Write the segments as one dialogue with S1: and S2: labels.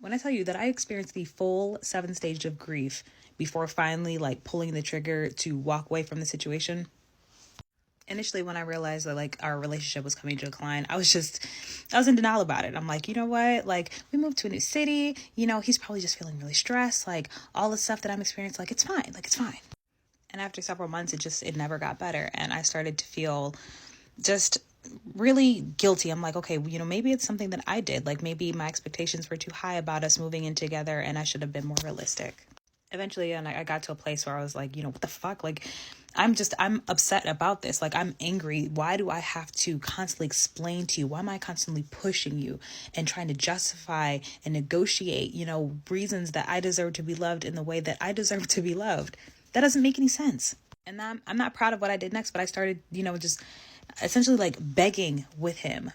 S1: When I tell you that I experienced the full 7 stage of grief before finally like pulling the trigger to walk away from the situation. Initially, when I realized that like our relationship was coming to decline, I was in denial about it. I'm like, you know what? Like, we moved to a new city, he's probably just feeling really stressed. Like, all the stuff that I'm experiencing, like, it's fine. Like, it's fine. And after several months, it never got better. And I started to feel just really guilty. I'm like, okay, maybe it's something that I did. Like, maybe my expectations were too high about us moving in together and I should have been more realistic. Eventually, and I got to a place where I was like, what the fuck? Like, I'm upset about this. Like, I'm angry. Why do I have to constantly explain to you? Why am I constantly pushing you and trying to justify and negotiate, reasons that I deserve to be loved in the way that I deserve to be loved? That doesn't make any sense. And I'm not proud of what I did next, but I started, just essentially like begging with him,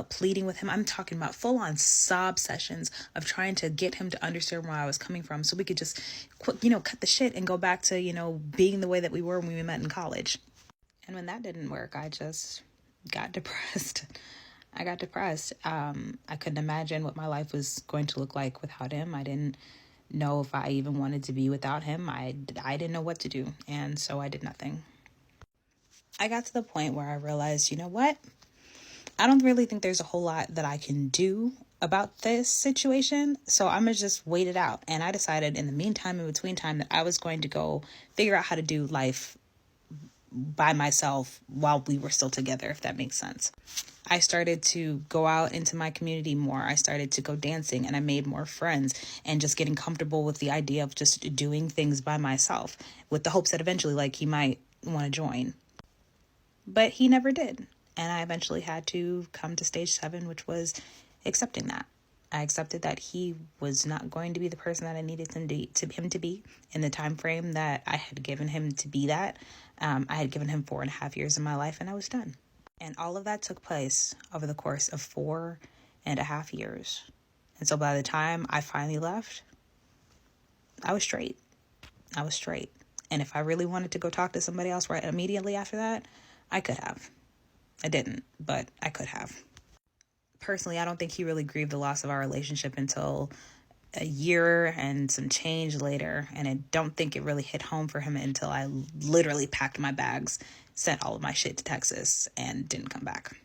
S1: pleading with him. I'm talking about full on sob sessions of trying to get him to understand where I was coming from so we could just cut the shit and go back to, being the way that we were when we met in college. And when that didn't work, I just got depressed. I got depressed. I couldn't imagine what my life was going to look like without him. I didn't know if I even wanted to be without him. I didn't know what to do. And so I did nothing. I got to the point where I realized, you know what? I don't really think there's a whole lot that I can do about this situation. So I'm going to just wait it out. And I decided in the meantime, in between time, that I was going to go figure out how to do life by myself while we were still together, if that makes sense. I started to go out into my community more. I started to go dancing and I made more friends and just getting comfortable with the idea of just doing things by myself with the hopes that eventually like he might want to join. But he never did. And I eventually had to come to stage 7, which was accepting that. I accepted that he was not going to be the person that I needed him to be in the time frame that I had given him to be that. I had given him 4.5 years of my life and I was done. And all of that took place over the course of 4.5 years. And so by the time I finally left, I was straight. And if I really wanted to go talk to somebody else right immediately after that, I could have. I didn't, but I could have. Personally, I don't think he really grieved the loss of our relationship until a year and some change later. And I don't think it really hit home for him until I literally packed my bags, sent all of my shit to Texas, and didn't come back.